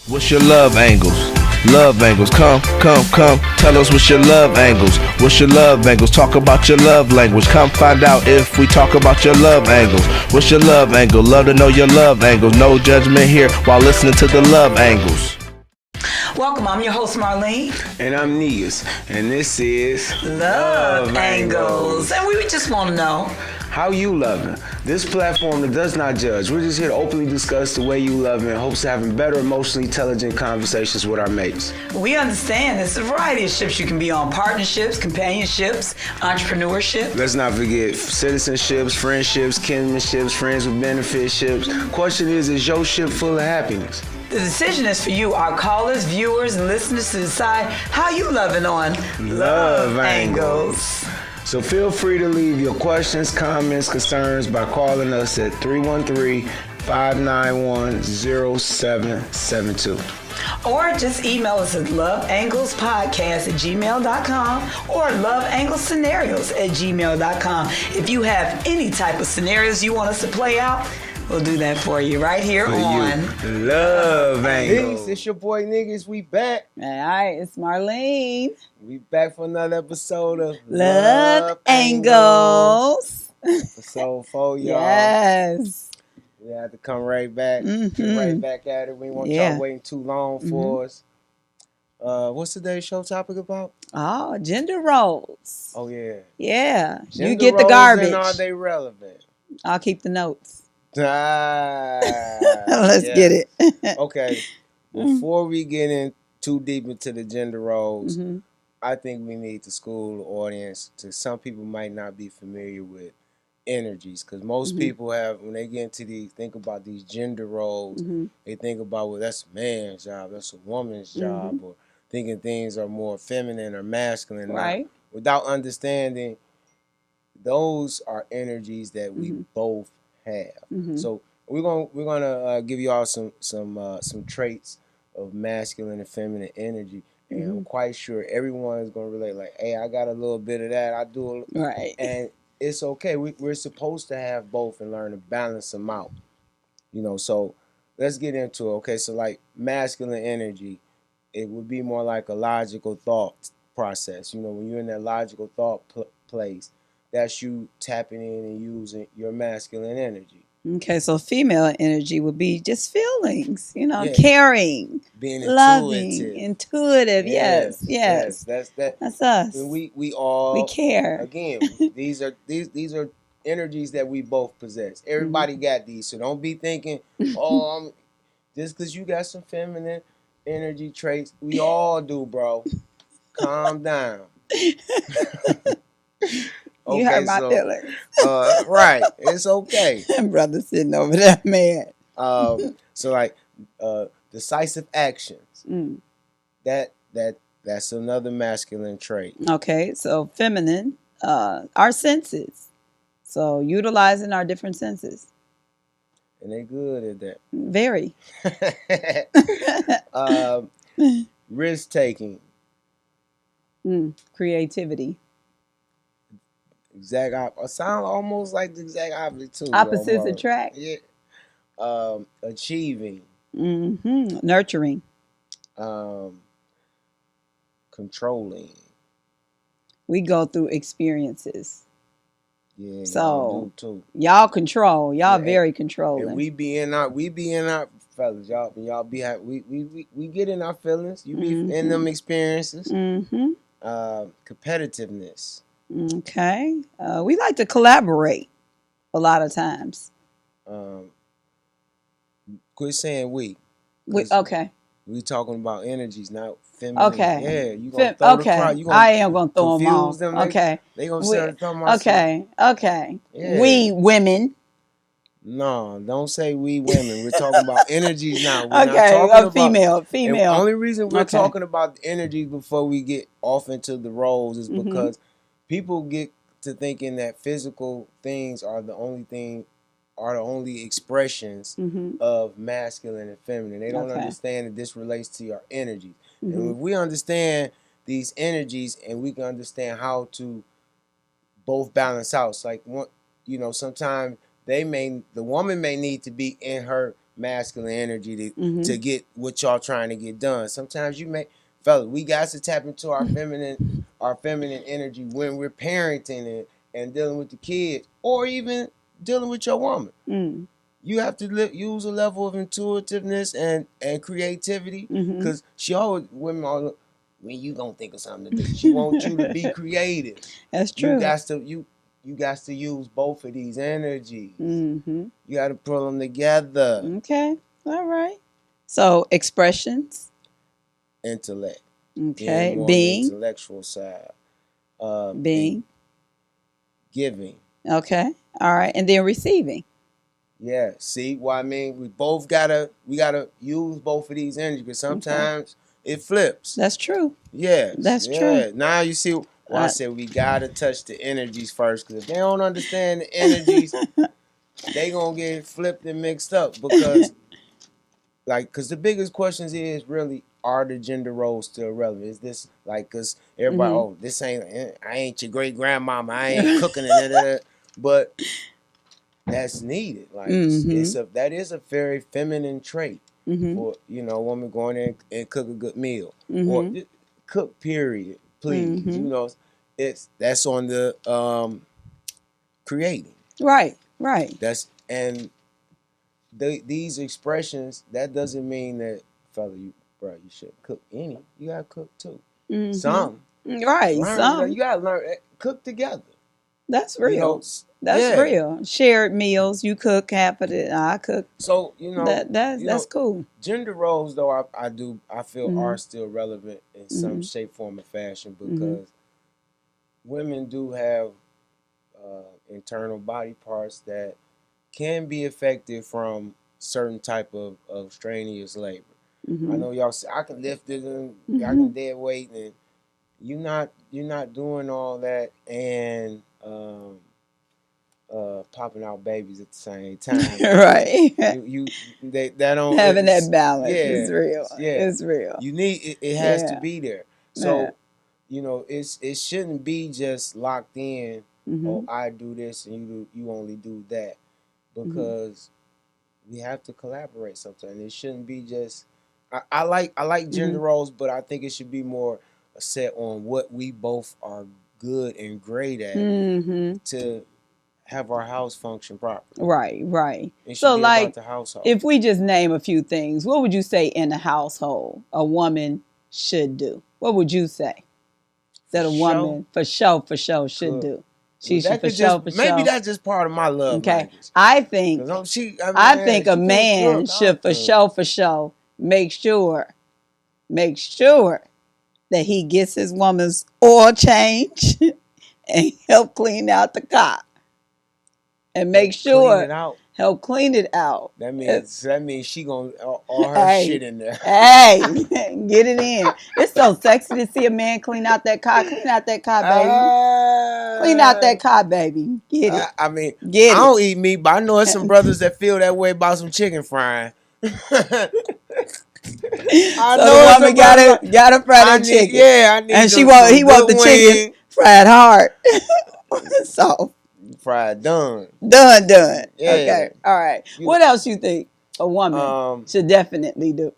What's your love angles? Love angles, come, tell us what's your love angles. What's your love angles? Talk about your love language. Come find out if we talk about your love angles. What's your love angle? Love to know your love angles. No judgment here while listening to the love angles. Welcome, I'm your host Marline. And I'm Negus. And this is Love Angles. And we just want to know how you loving. This platform that does not judge. We're just here to openly discuss the way you love and hopes of having better emotionally intelligent conversations with our mates. We understand there's a variety of ships you can be on: partnerships, companionships, entrepreneurship. Let's not forget citizenships, friendships, kinmanships, friends with benefit ships. Question is your ship full of happiness? The decision is for you, our callers, viewers, and listeners, to decide how you loving on Love Angles. So feel free to leave your questions, comments, concerns by calling us at 313-591-0772. Or just email us at loveanglespodcast@gmail.com or loveanglescenarios@gmail.com. If you have any type of scenarios you want us to play out, we'll do that for you right here on Love Angles. It's your boy Negus. We back. All right, it's Marlene. We back for another episode of Love Angles. Episode 4, y'all. Yes. We had to come right back. Get right back at it. We want y'all waiting too long for us. What's today's show topic about? Oh, gender roles. Oh, yeah. Yeah. Gender you get the roles, garbage. and are they relevant? I'll keep the notes. Let's get it. Okay. Before we get in too deep into the gender roles, I think we need to school the audience to some people might not be familiar with energies, because most people have, when they get into these, think about these gender roles, they think about, well, that's a man's job, that's a woman's job, or thinking things are more feminine or masculine, right? Without understanding those are energies that we both have. So we're gonna give you all some traits of masculine and feminine energy. And I'm quite sure everyone is going to relate, like, hey, I got a little bit of that. I do. Right. And it's okay. We're supposed to have both and learn to balance them out. You know, so let's get into it. Okay, so like masculine energy, it would be more like a logical thought process. You know, when you're in that logical thought place, that's you tapping in and using your masculine energy. Okay, so female energy would be just feelings, caring, being loving, intuitive. Yes. That's us. We care. Again, these are energies that we both possess. Everybody got these, so don't be thinking, oh, just because you got some feminine energy traits, we all do, bro. Calm down. You hurt my feelings. Right. It's okay. Brother sitting over there, man. So like decisive actions. That's another masculine trait. Okay, so feminine, our senses. So utilizing our different senses. And they good at that. Very. Risk taking. Creativity. Sound almost like the exact opposite too. Opposites attract. Yeah. Achieving. Nurturing. Controlling. We go through experiences. Yeah. So do too. Y'all control. Y'all very controlling. And we be in our fellas. Y'all be we get in our feelings. You be in them experiences. Competitiveness. Okay. We like to collaborate a lot of times. Quit saying we. Okay. We talking about energies, not feminine. Okay. Yeah, you gonna throw the crowd. I am gonna throw them off. Them. Okay. They gonna say talking about. Okay. Yeah. We women. No, don't say we women. We're talking about energies now. We're not talking about female. The only reason we're talking about the energies before we get off into the roles is because people get to thinking that physical things are the only expressions of masculine and feminine. They don't understand that this relates to your energies. And if we understand these energies and we can understand how to both balance out, it's like, sometimes the woman may need to be in her masculine energy to get what y'all trying to get done. Sometimes fellas, we got to tap into our feminine energy when we're parenting and dealing with the kids, or even dealing with your woman. You have to use a level of intuitiveness and creativity, because women when you gonna think of something to do, she wants you to be creative. That's true. You got to use both of these energies. You got to pull them together. Okay, all right. So expressions, intellect. Okay, more being, on the intellectual side. Being, giving. Okay, all right, and then receiving. Yeah, see what I mean? We gotta use both of these energies, because sometimes it flips. That's true. Yeah, that's true. Now you see why I said we gotta touch the energies first, because if they don't understand the energies, they gonna get flipped and mixed up, because because the biggest questions is really, are the gender roles still relevant? Is this because everybody, this I ain't your great grandmama, I ain't cooking it, but that's needed. That is a very feminine trait for a woman going in and cook a good meal, or cook. Period. Please, that's on the creating. Right. These expressions. That doesn't mean that, fella, you should cook any. You gotta cook too. Some. Right. Some. You gotta learn cook together. That's real. That's real. Shared meals. You cook half of it. I cook. So that's cool. Gender roles, though, I feel are still relevant in some shape, form, or fashion, because women do have internal body parts that can be affected from certain type of strenuous labor. I know y'all say I can lift it and I can dead weight, and you're not doing all that and popping out babies at the same time. Right. That don't having that balance is real. Yeah. It's real. You need it has to be there. So it shouldn't be just locked in. Oh, I do this and you only do that, because we have to collaborate sometimes. It shouldn't be just. I like gender roles, but I think it should be more set on what we both are good and great at to have our house function properly. Right. So, about the household. If we just name a few things, what would you say in the household a woman should do? What would you say that a woman for sure should do? She should for sure. Maybe that's just part of my love language. I think a man should for sure make sure that he gets his woman's oil change and help clean out the car. And make sure help clean it out. That means she gonna all her shit in there. Hey, get it in. It's so sexy to see a man clean out that car. Clean out that car, baby. Clean out that car, baby. Get it. I don't eat meat, but I know there's some brothers that feel that way about some chicken frying. I know the woman gotta fry that chicken. I need. And he want the chicken fried hard. So. Fried done. Yeah. Okay. All right. What else you think a woman should definitely do?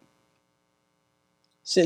See,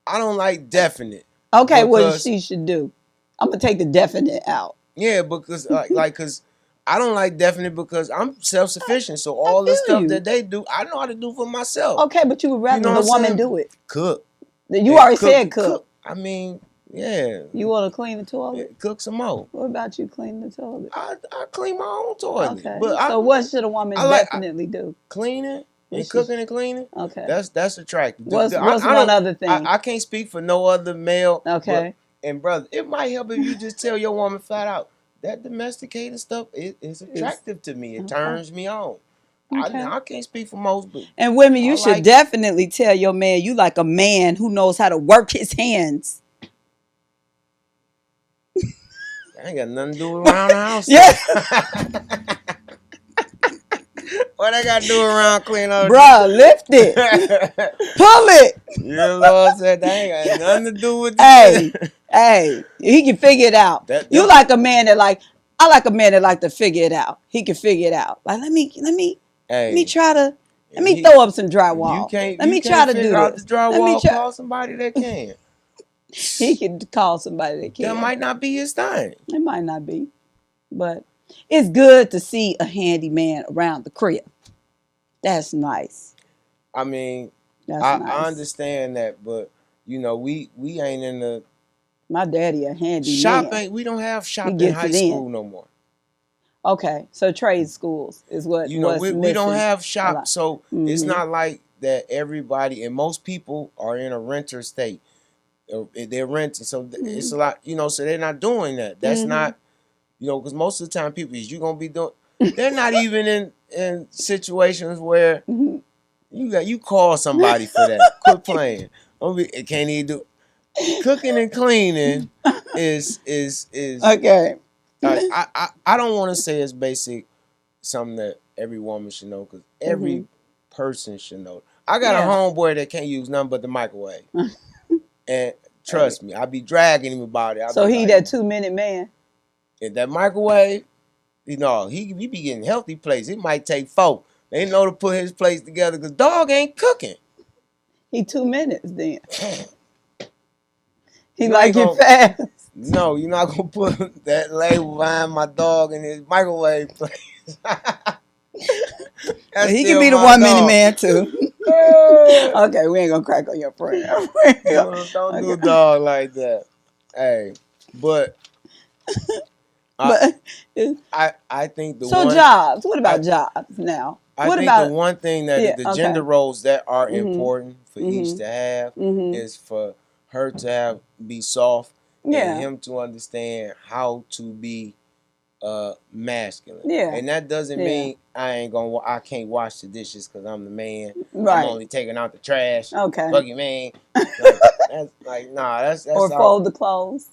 I don't like definite. Okay, what she should do? I'm gonna take the definite out. Yeah, because because I don't like definite, because I'm self-sufficient. So all the stuff that they do, I know how to do for myself. Okay, but you would rather the woman do it. Cook. You already said cook. I mean. Yeah. You want to clean the toilet? Yeah, cook some more. What about you cleaning the toilet? I clean my own toilet. Okay. So what should a woman definitely do? Cleaning and cooking and cleaning. Okay. That's attractive. What's one other thing? I can't speak for no other male. Okay. And brother, it might help if you just tell your woman flat out that domesticated stuff is attractive to me. It turns me on. Okay. I can't speak for most, but and women, you should definitely tell your man you like a man who knows how to work his hands. I ain't got nothing to do around the house. Yeah. What I got to do around clean up? Bruh, lift it. Pull it. You know what I'm saying? That ain't got nothing to do with Hey, he can figure it out. You like a man that I like a man that like to figure it out. He can figure it out. Like let me try to throw up some drywall. Let me try to do out this. The drywall, call somebody that can. He can call somebody that can. That might not be his thing. It might not be, but it's good to see a handyman around the crib. That's nice. I mean, nice. I understand that, but you know, we ain't in the. My daddy a handyman. Shop ain't. We don't have shop in high school no more. Okay, so trade schools is what you know. We don't have shop, so it's not like that. Everybody and most people are in a renter state. They're renting, so it's a lot. You know, so they're not doing that. That's not. You know, because most of the time, people is you gonna be doing. They're not even in situations where you call somebody for that. Quit playing. It can't even do. Cooking and cleaning is okay. I don't want to say it's basic, something that every woman should know, because every person should know. I got a homeboy that can't use nothing but the microwave, and trust me, I be dragging him about it. So he that 2-minute man. In that microwave, you know, he be getting healthy plates. It might take 4. They know to put his plates together because dog ain't cooking. He 2 minutes then. He like it fast. No, you're not gonna put that label behind my dog in his microwave place. He can be the 1-minute man too. Okay, we ain't gonna crack on your friend. Don't do dog like that. Hey, but I think jobs. What about jobs now? I think the one thing that the gender roles that are important for each to have is for her to be soft and him to understand how to be masculine. Yeah. And that doesn't mean I can't wash the dishes because I'm the man. Right. I'm only taking out the trash. Okay. Fuck you, man. That's like that's or fold the clothes.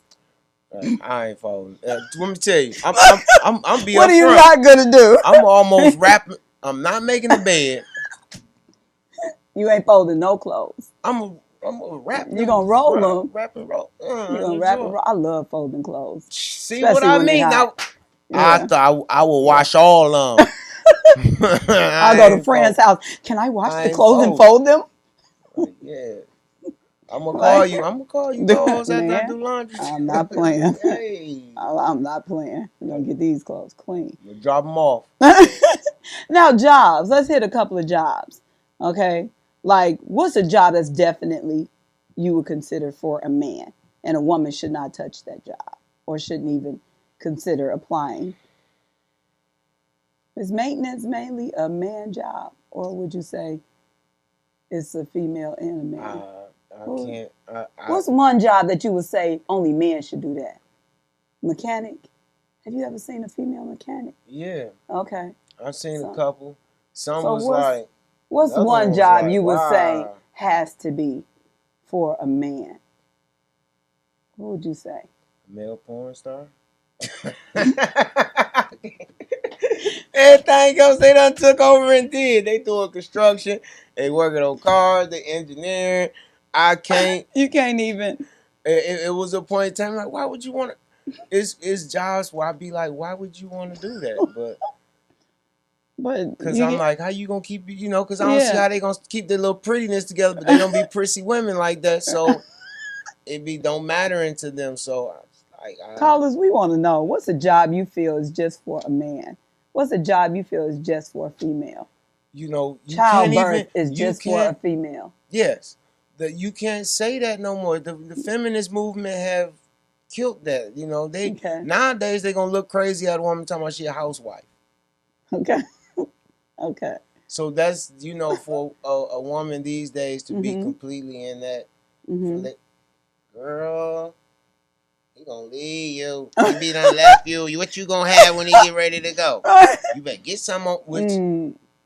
I ain't folding. Let me tell you, I'm being what are you not gonna do? I'm almost wrapping. I'm not making the bed. You ain't folding no clothes. I'm gonna wrap them. You gonna roll them? Wrap and roll. You gonna wrap and roll? I love folding clothes. See what I mean? Now, I thought I will wash all of them. I'll go to a friend's house. Can I wash the clothes and fold them? Yeah. I'm gonna call you. I'm gonna call you those after I do laundry. I'm not playing. Hey. I'm not playing. I'm gonna get these clothes clean. We'll drop them off. Now, jobs. Let's hit a couple of jobs. Okay. Like, what's a job that's definitely you would consider for a man, and a woman should not touch that job or shouldn't even consider applying? Is maintenance mainly a man job, or would you say it's a female and a man? I can't. What's one job that you would say only men should do that? Mechanic? Have you ever seen a female mechanic? Yeah. Okay. I've seen a couple. Some was like. What's one job you would say has to be for a man? What would you say? A male porn star? Everything else they done took over and did. They doing construction. They working on cars. They engineering. I can't. You can't even. It was a point in time like, why would you want to? It's jobs where I be like, why would you want to do that? But because I'm like, how you gonna keep because I don't see how they gonna keep their little prettiness together, but they don't be prissy women like that. So it don't matter to them. So callers, we want to know, what's a job you feel is just for a man? What's a job you feel is just for a female? Childbirth is just for a female. Yes, you can't say that no more. The feminist movement have killed that. Nowadays they gonna look crazy at a woman talking about she a housewife. Okay. Okay. So that's for a woman these days to be completely in that. Girl, he gonna leave you. He be done left you. What you gonna have when he get ready to go? You better get some on, which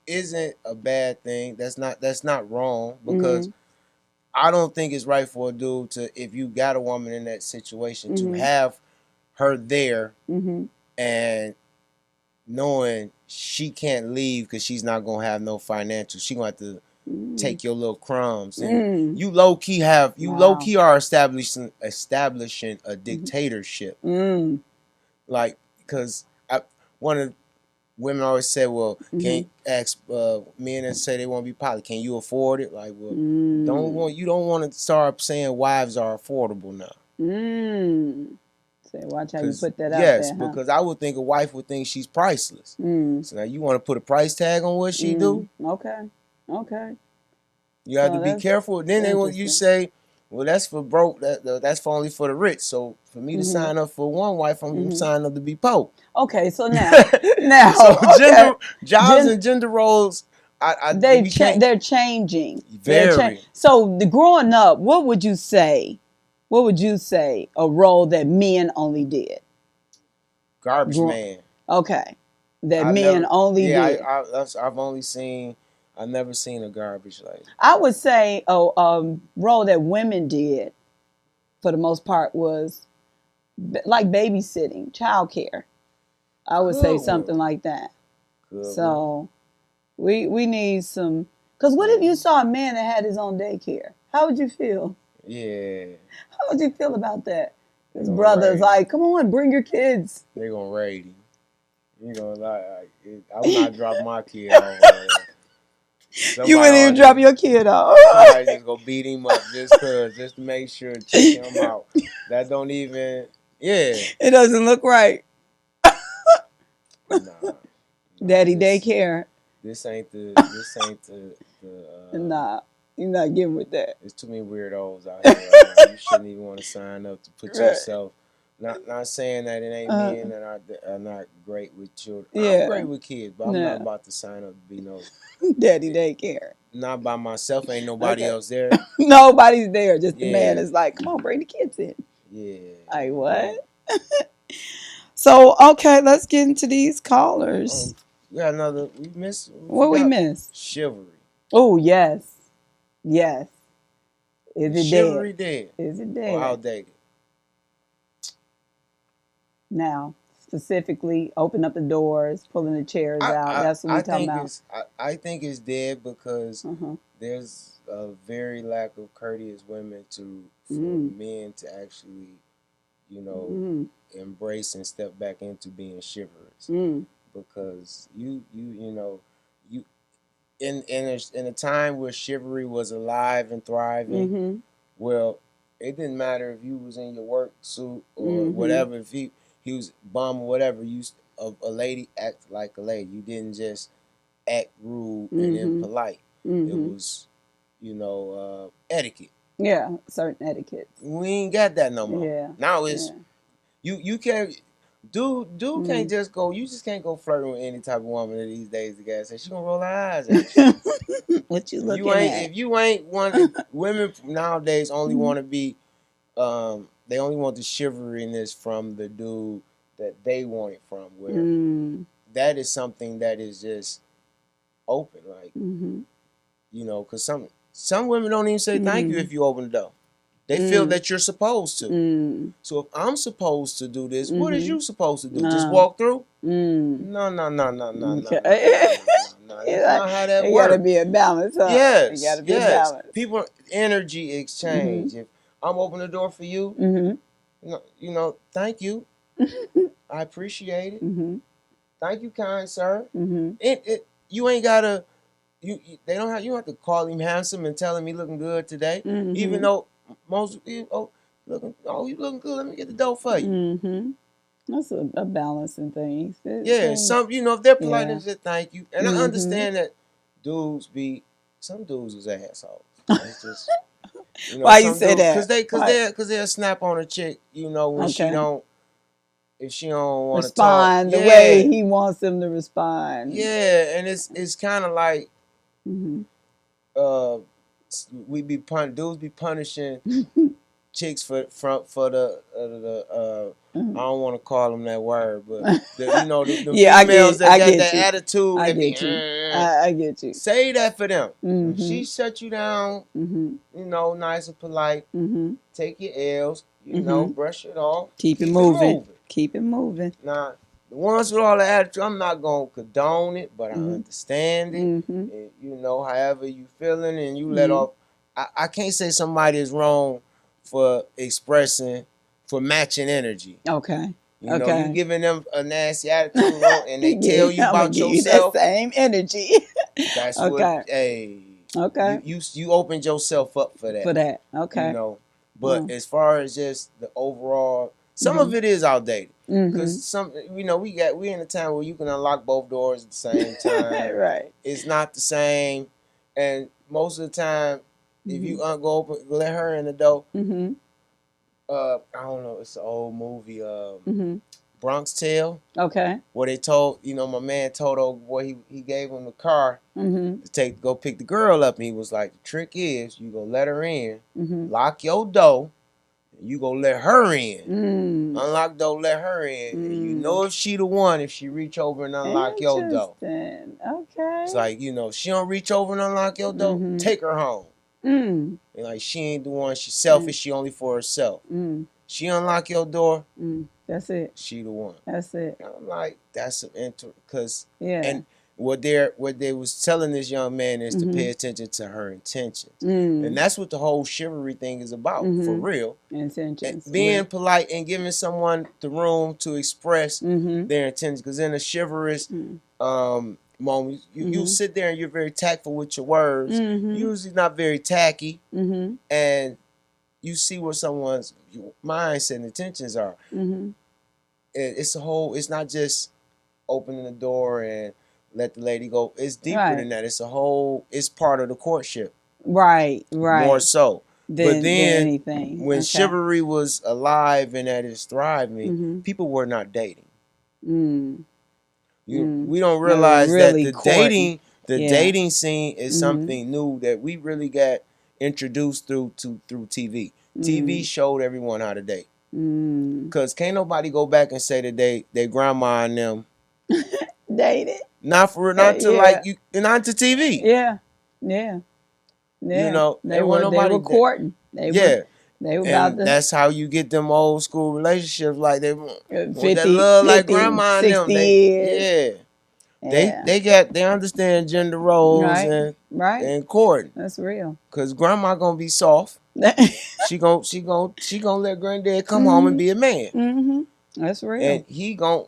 isn't a bad thing. That's not wrong, because I don't think it's right for a dude to, if you got a woman in that situation, to have her there and knowing she can't leave because she's not gonna have no financial. She gonna have to take your little crumbs, and you low key are establishing a dictatorship. Like, because one of the women always say, well, Mm-hmm. can't ask men that say they want to be poly. Can you afford it? Like, well, Mm. you don't want to start saying wives are affordable now. Say, watch how you put that out Yes, there, huh? because I would think a wife would think she's priceless. Mm. So now you want to put a price tag on what she do? Okay. You have So to be careful. Then they want you say, well, that's for broke. That's for only for the rich. So for me to sign up for one wife, I'm signing up to be poor. Okay, so now so okay. jobs and gender roles, they're changing. Very. So growing up, what would you say? What would you say a role that men only did? Garbage man. Okay, that men only did. I've never seen a garbage lady. I would say a role that women did, for the most part, was like babysitting, childcare. I would say something like that. So we need some. Because what if you saw a man that had his own daycare? How would you feel? Yeah. How would you feel about that? His brother's like, come on, bring your kids. They're going to raid him. You're going to like, I'm not dropping my kid off. You wouldn't even drop your kid off. Somebody just go beat him up just to make sure, check him out. That don't even, It doesn't look right. Nah, Daddy daycare. This ain't the nah, you're not getting with that. There's too many weirdos out here right now. You shouldn't even want to sign up to put yourself. Not saying that it ain't men that are not great with children. I'm great with kids, but I'm not about to sign up to be no daddy daycare. Not by myself. Ain't nobody else there. Nobody's there. Just the man is like, come on, bring the kids in. Yeah. Like what? So okay, let's get into these callers. We got another. We missed. What we missed? Chivalry. Oh yes. Is it Chivalry dead? Is it dead? Or outdated? Now, specifically, open up the doors, pulling the chairs out. That's what we're talking about. I think it's dead because there's a very lack of courteous women for men to actually, embrace and step back into being chivalrous. Because you in a time where chivalry was alive and thriving, well, it didn't matter if you was in your work suit or whatever. If he was bum or whatever, a lady act like a lady. You didn't just act rude and impolite. It was, etiquette. Yeah, certain etiquette. We ain't got that no more. Yeah. Now it's you can't. Dude can't just go. You just can't go flirting with any type of woman these days. The guy says she gonna roll her eyes at you. What you looking at? If you ain't one, women nowadays only want to be. They only want the chivalryness from the dude that they want it from. Where that is something that is just open, like because some women don't even say thank you if you open the door. They feel that you're supposed to. So if I'm supposed to do this, what is you supposed to do? Just walk through? No. Okay. That's not how that works. It gotta be a balance, huh? Yes. It gotta be a balance. People energy exchange. If I'm opening the door for you, thank you. I appreciate it. Thank you, kind sir. You ain't gotta. You don't have to call him handsome and tell him he looking good today, even though. Most people, you looking good. Let me get the dough for you. That's a balancing thing. If they're polite and say thank you, and I understand that some dudes is assholes. It's just, why you say that? Because they'll snap on a chick, when she don't. If she don't want to respond the way he wants them to respond. Yeah, and it's kind of like, dudes be punishing chicks for the I don't want to call them that word, but the females that got that attitude. I get you. Say that for them. She shut you down, nice and polite. Take your L's, brush it off. Keep it moving. Keep it moving. Now, the ones with all the attitude, I'm not going to condone it, but I understand it. And, however you feeling and you let off. I can't say somebody is wrong for matching energy. Okay. You know, you Okay. giving them a nasty attitude and they tell you I'm gonna about give you that yourself. same energy. That's what, Okay. hey, Okay. you opened yourself up for that. For that. You Okay. know, but as far as just the overall, some Mm-hmm. of it is outdated. Mm-hmm. Cause some, you know, we in a time where you can unlock both doors at the same time. Right. It's not the same, and most of the time, if you Mm-hmm. go open, let her in the door. Mm-hmm. I don't know. It's an old movie, Mm-hmm. Bronx Tale, Okay. where they told, you know, my man told old boy he gave him the car Mm-hmm. to go pick the girl up, and he was like, the trick is you gonna let her in, Mm-hmm. lock your door, and you gonna let her in. Mm. Unlock door, let her in. And you Mm. know if she the one if she reach over and unlock your door. Interesting. Okay. It's like, you know, if she don't reach over and unlock your door, Mm-hmm. take her home. Mm. And like she ain't the one, she's selfish, she only for herself. Mm. She unlock your door, That's it. she the one. That's it. And I'm like, that's an cause Yeah. and what they was telling this young man is to pay attention to her intentions. And that's what the whole chivalry thing is about, for real. Intentions. Being polite and giving someone the room to express their intentions. Because in a chivalrous moment, you sit there and you're very tactful with your words. Usually not very tacky. And you see what someone's mindset and intentions are. It's not just opening the door and let the lady go. It's deeper than that. It's part of the courtship. Right. More so. But then anything. when chivalry was alive and at its thriving, people were not dating. We don't realize really that courting. dating scene is something new that we really got introduced through TV. TV showed everyone how to date. Cause can't nobody go back and say that they grandma and them dated. not to like you, not to TV. Yeah. You know, they were courting. They were about to. That's how you get them old school relationships, like they 50, that love 50, like grandma and 60 them. years. They understand gender roles and courting. That's real. Cause grandma gonna be soft. she gonna let granddad come home and be a man. That's real. And he gonna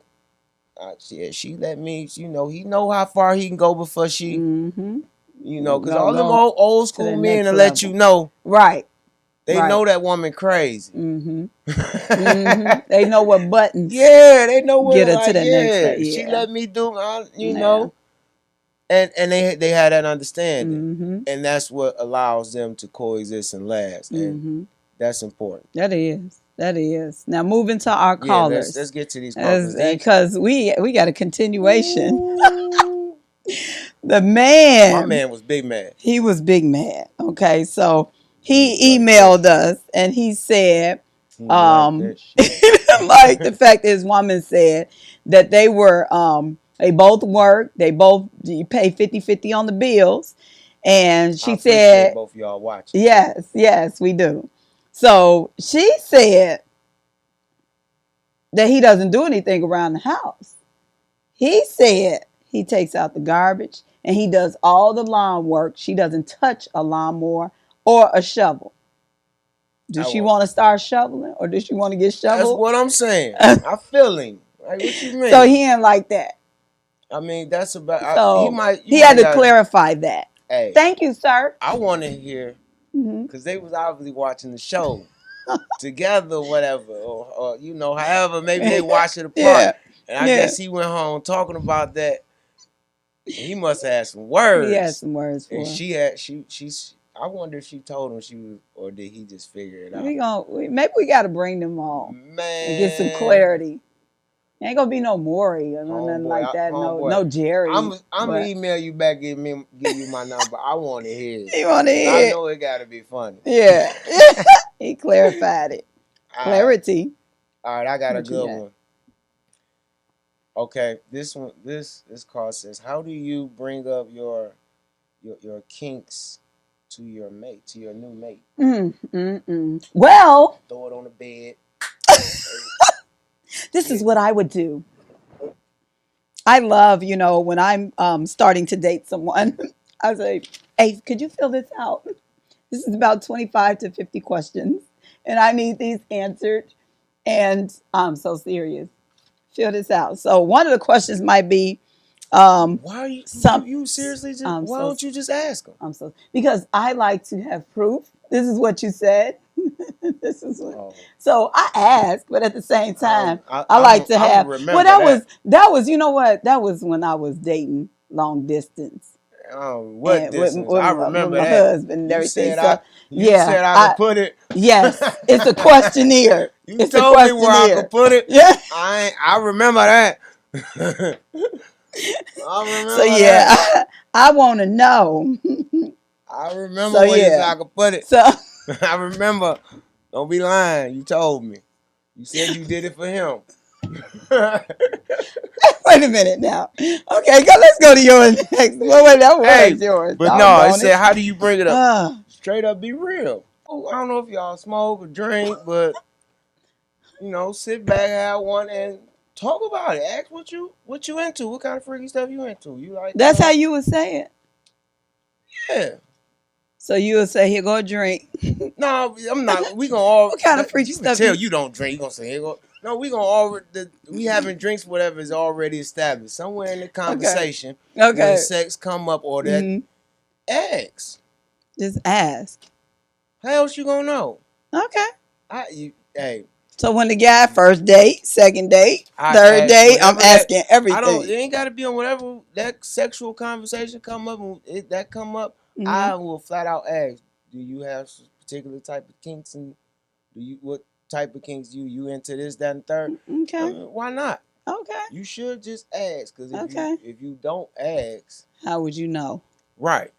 she let me. You know, he know how far he can go before she. You know, because all them old school men will let you know. Right. They know that woman crazy. They know what buttons. Yeah, they know what get her to the next level. She let me do, you know. And they had that understanding. And that's what allows them to coexist and last. And that's important. That is. Now moving to our callers. Let's get to these callers. Because we got a continuation. The man. My man was big mad. He was big mad. Okay, so he emailed us and he said, like the fact his woman said that they were, they both work, they both pay 50-50 on the bills. And she said, both of y'all watching. Yes, we do. So she said that he doesn't do anything around the house. He said he takes out the garbage and he does all the lawn work. She doesn't touch a lawnmower or a shovel. Does she want to start shoveling or does she want to get shoveled? That's what I'm saying. I feel him. Like, what you mean? So he ain't like that. I mean, that's about. So he had to clarify that. Hey, thank you, sir. I want to hear because they was obviously watching the show together, or whatever, or you know, however, maybe they watched it apart. And I guess he went home talking about that. He must have had some words. He had some words for and her. She's. I wonder if she told him she was, or did he just figure it out? Maybe we got to bring them on, man, and get some clarity. Ain't gonna be no Maury or nothing like that. No Jerry. I'm gonna email you back, give you my number. I want to hear it. You want to hear it? I know it got to be funny. Yeah, he clarified it. Clarity. All right, I got a good one. Okay, this call says, how do you bring up your kinks to your mate, to your new mate? Well, throw it on the bed. This is what I would do. I love, when I'm starting to date someone, I say, hey, could you fill this out? This is about 25 to 50 questions, and I need these answered. And I'm so serious. fill this out. So one of the questions might be, Why are you some you seriously just? I'm Why so don't you just ask them? I'm so because I like to have proof. This is what you said. This is what. Oh, So I ask, but at the same time, I I'm like to I'm have. Well, remember that. that was you know what that was when I was dating long distance Oh, what and distance? I with remember my that. husband and You everything. said I. So You yeah, said I could put it. yes, it's a questionnaire. You It's a told me where I could questionnaire. put it. Yeah. I remember that. I So remember yeah, that. I want to know. I So remember where you said yeah, I could put it. so I remember. Don't be lying. You told me. You said you did it for him. wait a minute now. Okay, let's go to yours next. Well, wait, that Hey, was yours. but no, it Doggone said, it. how do you bring it up? Uh, Straight up, be real. Oh, I don't know if y'all smoke or drink, but sit back, have one, and talk about it. Ask what you into. What kind of freaky stuff you into? You like? that's how you would say it. Yeah. So you would say, "Here go a drink." No, I'm not. We gonna all. What kind of freaky You can stuff tell you- you don't drink. You gonna say, here go. No, we gonna all. We having drinks. Whatever is already established somewhere in the conversation. Okay. When sex come up or that, ask. Just ask. How else you gonna know? Okay. Hey. So when the guy first date, second date, I third ask date, I'm whatever asking everything. I don't. It ain't got to be on whatever that sexual conversation come up. That come up, I will flat out ask: do you have some particular type of kinks, and what type of kinks you into this, that, and third? Okay. I mean, why not? Okay. You should just ask, because Okay. if you don't ask, How would you know? right?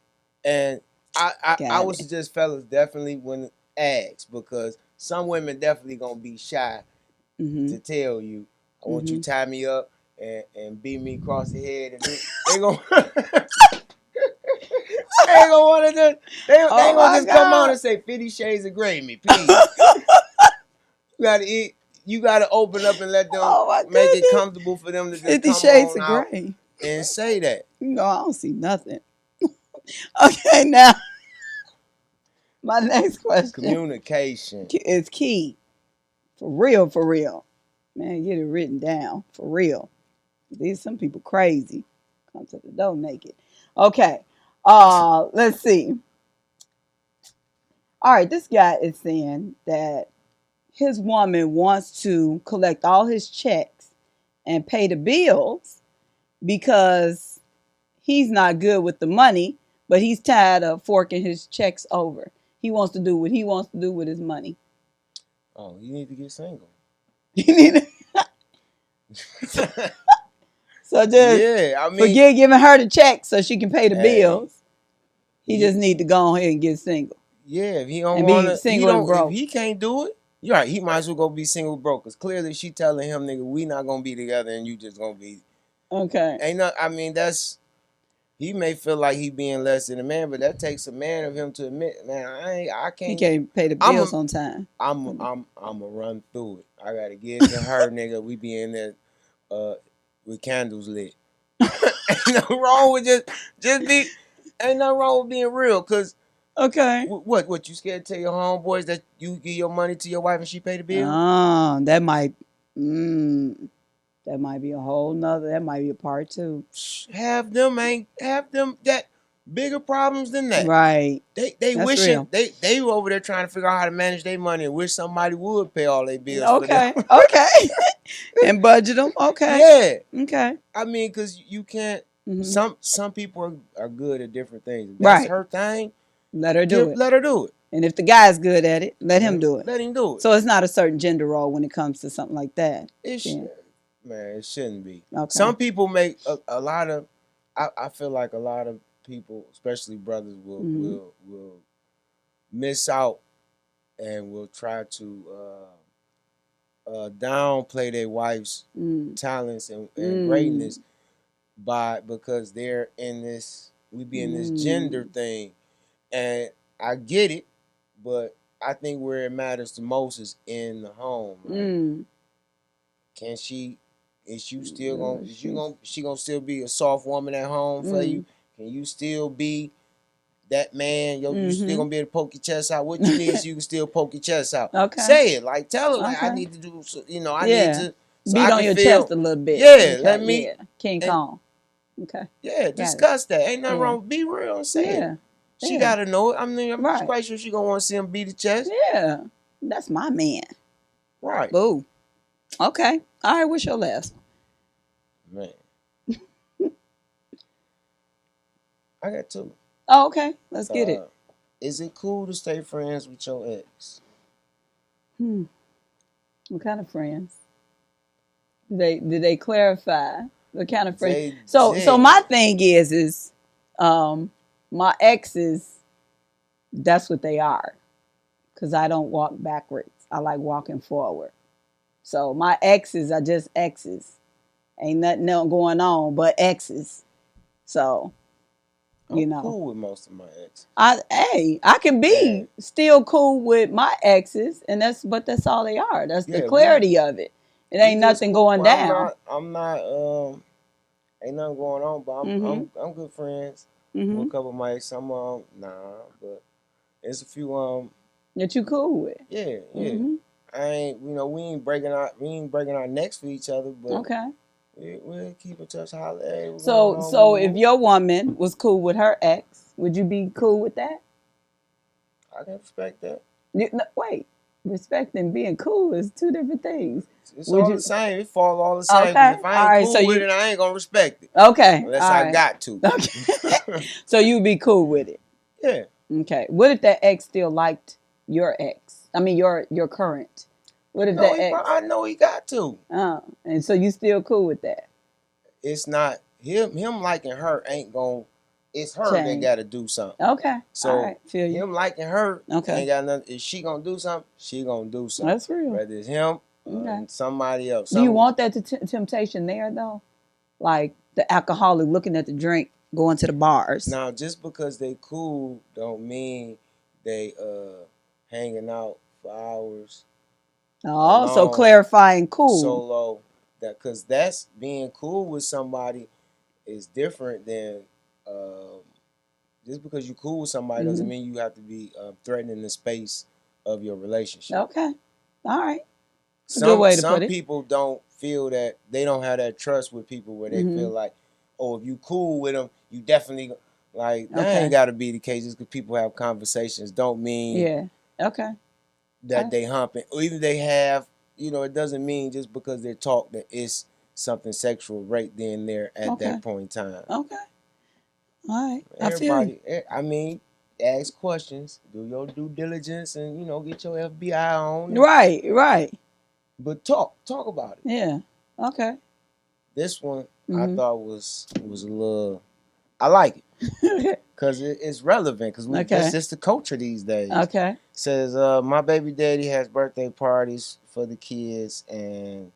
And I Got would it. suggest fellas definitely when ask, because some women definitely gonna be shy to tell you, I want you to tie me up and beat me across the head, and they gonna they ain't gonna want to just they ain't gonna just come on and say 50 Shades of Grey me, please. You gotta eat. You gotta open up and let them make it comfortable for them to just 50 come Shades on of out Grey. and say that. No, I don't see nothing. Okay, now my next question Communication. is key. For real, for real. Man, get it written down. For real. These some people crazy. Come to the door naked. Okay. Let's see. All right, this guy is saying that his woman wants to collect all his checks and pay the bills because he's not good with the money, but he's tired of forking his checks over. He wants to do what he wants to do with his money. Oh, you need to get single. You need to so just forget giving her the check so she can pay the bills. He just need to go ahead and get single. Yeah, if he don't want to, if he can't do it, you're right. He might as well go be single broke. Cause clearly she telling him, nigga, we not gonna be together, and you just gonna be. Okay. Ain't no. I mean, he may feel like he being less than a man, but that takes a man of him to admit, man, I can't. He can't pay the bills on time. I'm a run through it. I gotta give it to her, nigga. We be in there, with candles lit. Ain't nothing wrong with just be. Ain't nothing wrong with being real, cause. Okay. What you scared to tell your homeboys that you give your money to your wife and she pay the bill? That might be a whole nother. That might be a part two. Have them that bigger problems than that. Right. They wishing they were over there trying to figure out how to manage their money and wish somebody would pay all their bills. Okay. For them. Okay. And budget them. Okay. Yeah. Okay. I mean, because you can't. Some people are good at different things. If right. That's her thing. Let her do it. Let her do it. And if the guy's good at it, let him do it. Let him do it. So it's not a certain gender role when it comes to something like that. Man, it shouldn't be. Okay. Some people make a lot of. I feel like a lot of people, especially brothers, will miss out and will try to downplay their wife's talents and greatness because they're in this. We be in this gender thing. And I get it, but I think where it matters the most is in the home. Right? Can she? Is she gonna still be a soft woman at home for you? Can you still be that man? You still gonna be able to poke your chest out? What you need is you can still poke your chest out. Okay. Say it, like tell her, like I need to do. I need to So Beat I on can your feel, chest a little bit. yeah, Okay, let me, yeah. King and Kong. Okay. yeah, Got it. discuss that. Ain't nothing Yeah. wrong. Be real and say it. Yeah. She Yeah. gotta know it. I mean, I'm Right. quite sure she gonna want to see him beat the chest. Yeah. That's my man. Right. Boo. Okay. All right. What's your last one? Man, I got two. Oh, okay. Let's get it. Is it cool to stay friends with your ex? What kind of friends? Did they clarify what kind of friends? They So did. my thing is my exes, that's what they are. Cause I don't walk backwards. I like walking forward. So my exes are just exes. Ain't nothing else going on but exes. So I'm cool with most of my exes. I can be still cool with my exes, and that's all they are. That's the clarity of it. It ain't nothing cool. going down. I'm not ain't nothing going on, but I'm good friends with a couple of my ex. Some nah, but it's a few that you cool with. Yeah. I ain't we ain't breaking our necks for each other, but okay. We'll keep in touch. Holler, hey, so if your woman was cool with her ex, would you be cool with that? I can respect that. Wait, respect and being cool is two different things. It's all the same. It falls all the same. Okay. If I ain't cool with it, I ain't gonna respect it. Okay. Unless I got to. Okay. So you'd be cool with it. Yeah. Okay. What if that ex still liked your ex? I mean your current. What if that ex? I know he got to. And so you still cool with that? It's not him liking her ain't gonna. It's her that got to do something. Okay. So all right. Feel you. him liking her ain't got nothing. If she gonna do something, she gonna do something. That's real. Whether it's him or somebody else. Do you want that temptation there though? Like the alcoholic looking at the drink, going to the bars. Now, just because they cool don't mean they hanging out for hours. Oh, so clarifying cool. Solo. Because that's being cool with somebody is different than just because you're cool with somebody doesn't mean you have to be threatening the space of your relationship. Okay. All right. Good way to put it. Some people don't feel that they don't have that trust with people where they feel like, oh, if you cool with them, you definitely that ain't got to be the case. Just because people have conversations don't mean that they humping, or even they have. It doesn't mean just because they talk that it's something sexual right then and there at that point in time. Okay. All right. Everybody, I mean, ask questions, do your due diligence, and get your FBI on. Right. But talk about it. Yeah. Okay. This one I thought was a little. I like it because it's relevant because that's just the culture these days. Okay. It says my baby daddy has birthday parties for the kids and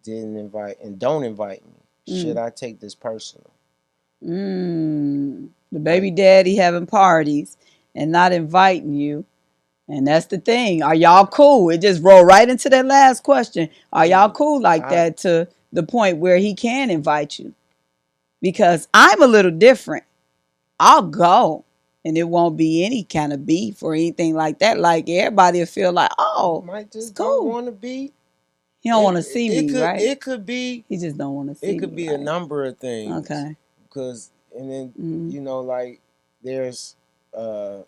don't invite me. Should I take this personal? The baby daddy having parties and not inviting you. And that's the thing. Are y'all cool? It just rolled right into that last question. Are y'all cool like that to the point where he can invite you? Because I'm a little different. I'll go. And it won't be any kind of beef or anything like that. Like everybody will feel like, oh, might just it's cool. Don't want to be. He don't want to see me, right? It could be. He just don't want to see me. It could be a number of things. Okay. Because and then like there's now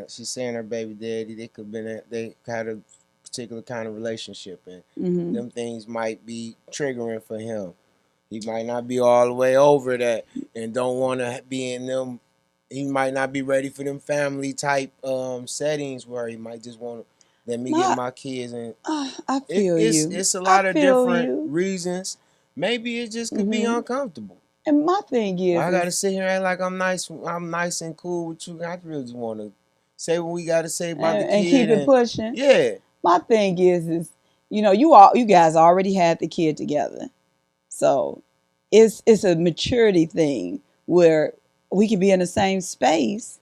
she's saying her baby daddy. They had a particular kind of relationship, and them things might be triggering for him. He might not be all the way over that, and don't want to be in them. He might not be ready for them family type settings where he might just want to let me get my kids. And I feel you. It's a lot of different reasons. Maybe it just could be uncomfortable. And my thing is, I gotta sit here and act like I'm nice and cool with you. I really just want to say what we gotta say about the kid and keep it pushing. Yeah. My thing is you guys already had the kid together, so it's a maturity thing where we can be in the same space.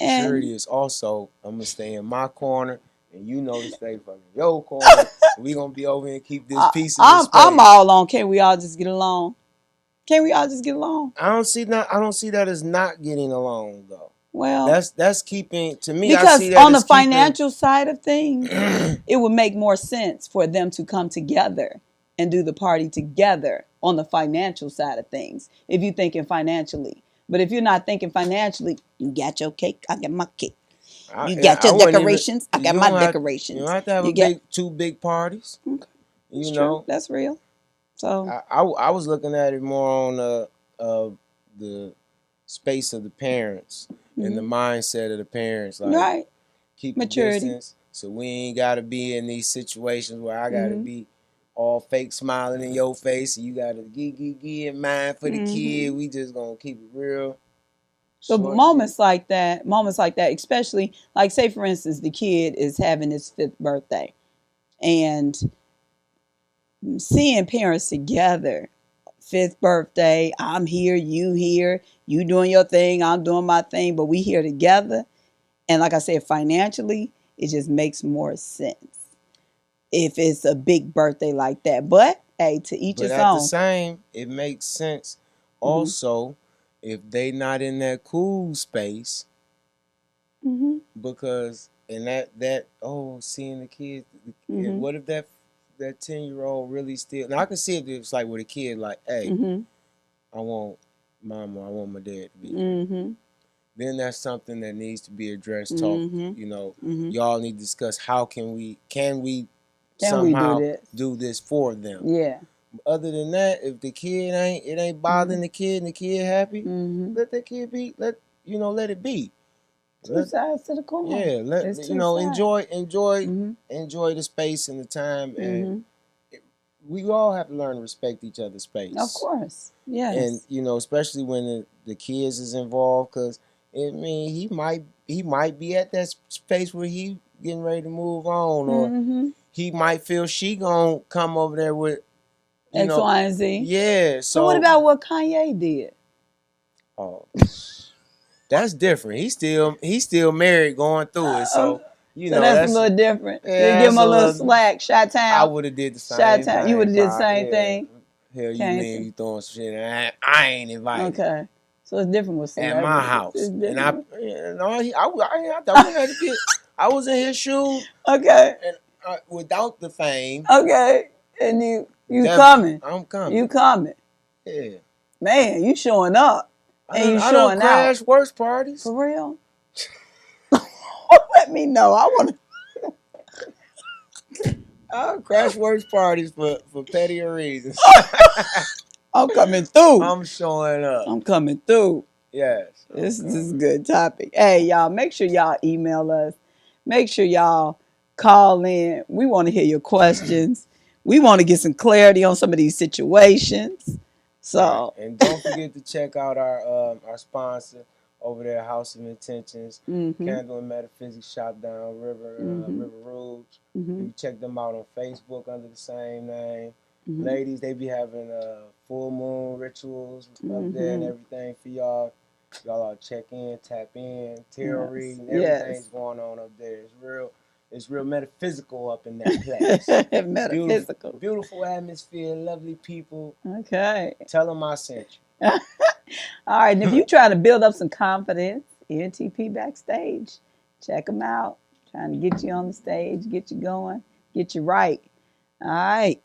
Maturity is also I'm gonna stay in my corner, and to stay from your corner. We gonna be over here and keep this piece of this space. I'm all on. Can we all just get along? Can we all just get along? I don't see that as not getting along though. Well, that's keeping to me. Because I see that on the keeping, financial side of things, it would make more sense for them to come together and do the party together on the financial side of things, if you're thinking financially. But if you're not thinking financially, you got your cake, I got my cake. You got your decorations, I got my decorations. You don't have to have two big parties. Okay. That's You true. know, That's real. So I was looking at it more on the space of the parents and the mindset of the parents. Like, right. keep Maturity. the distance, so we ain't gotta be in these situations where I gotta be all fake smiling in your face, and you gotta get mine for the kid. We just gonna keep it real. So moments like that, especially like, say for instance, the kid is having his 5th birthday, and seeing parents together, 5th birthday, I'm here, you doing your thing, I'm doing my thing, but we here together. And like I said, financially, it just makes more sense if it's a big birthday like that. But hey, to each his own. But at the same, it makes sense also if they not in that cool space, because in that seeing the kids, what if that 10-year-old really still? Now I can see if it's like with a kid, like, hey, I want mama, I want my dad to be. Then that's something that needs to be addressed. Talk, you know, y'all need to discuss how can we somehow do this for them. Yeah. Other than that, if the kid ain't bothering the kid and the kid happy, let that kid be. Let it be. Two sides to the coin. Yeah, enjoy the space and the time, and we all have to learn to respect each other's space. Of course, yes. And especially when the kids is involved, because he might be at that space where he getting ready to move on, or he might feel she gonna come over there with X, Y, and Z. Yeah. So what about what Kanye did? Oh, that's different. He's still married, going through it. So that's a little different. Yeah, give him a little slack. Shot time. I would have did the same thing. You would have did the same thing. Hell, you mean you throwing some shit? And I ain't invited. Okay. So it's different with celebrities. At my house, and I was in his shoes. Okay. And without the fame. Okay. And you coming. I'm coming. You coming. Yeah. Man, you showing up. And you showing out. Crash worse parties. For real? Let me know. I want to. I'll crash worse parties for pettier reasons. I'm coming through. I'm showing up. I'm coming through. Yes. This is a good topic. Hey, y'all, make sure y'all email us. Make sure y'all call in. We want to hear your questions. We want to get some clarity on some of these situations. So, and don't forget to check out our sponsor over there, House of Intentions, Candle and Metaphysics Shop down River Rouge. You can check them out on Facebook under the same name. Ladies, they be having full moon rituals up there and everything for y'all. Y'all check in, tap in, tarot reading, everything's going on up there. It's real metaphysical up in that place. Metaphysical. Beautiful atmosphere, lovely people. Okay. Tell them I sent you. All right. And if you try to build up some confidence, ENTP Backstage, check them out. Trying to get you on the stage, get you going, get you right. All right.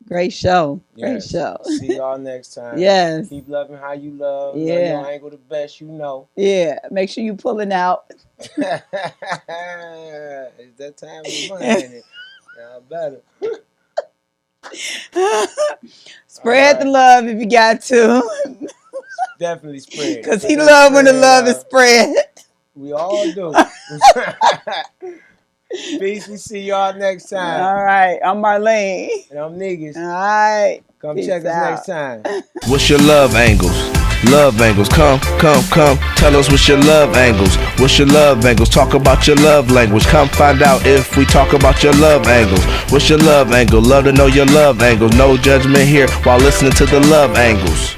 Great show. Great show. See y'all next time. Yes. Keep loving how you love. Yeah. Know your angle the best you know. Yeah. Make sure you pulling out. It's that time of the month, ain't it? Y'all better. Spread the love if you got to. Definitely spread. Because he love when the love is spread. We all do. Peace. We see y'all next time. All right. I'm Marlene. And I'm Negus. All right. Come check us next time. What's your love angles? Love angles, come. Tell us what's your love angles. What's your love angles? Talk about your love language. Come find out if we talk about your love angles. What's your love angle? Love to know your love angles. No judgment here while listening to the love angles.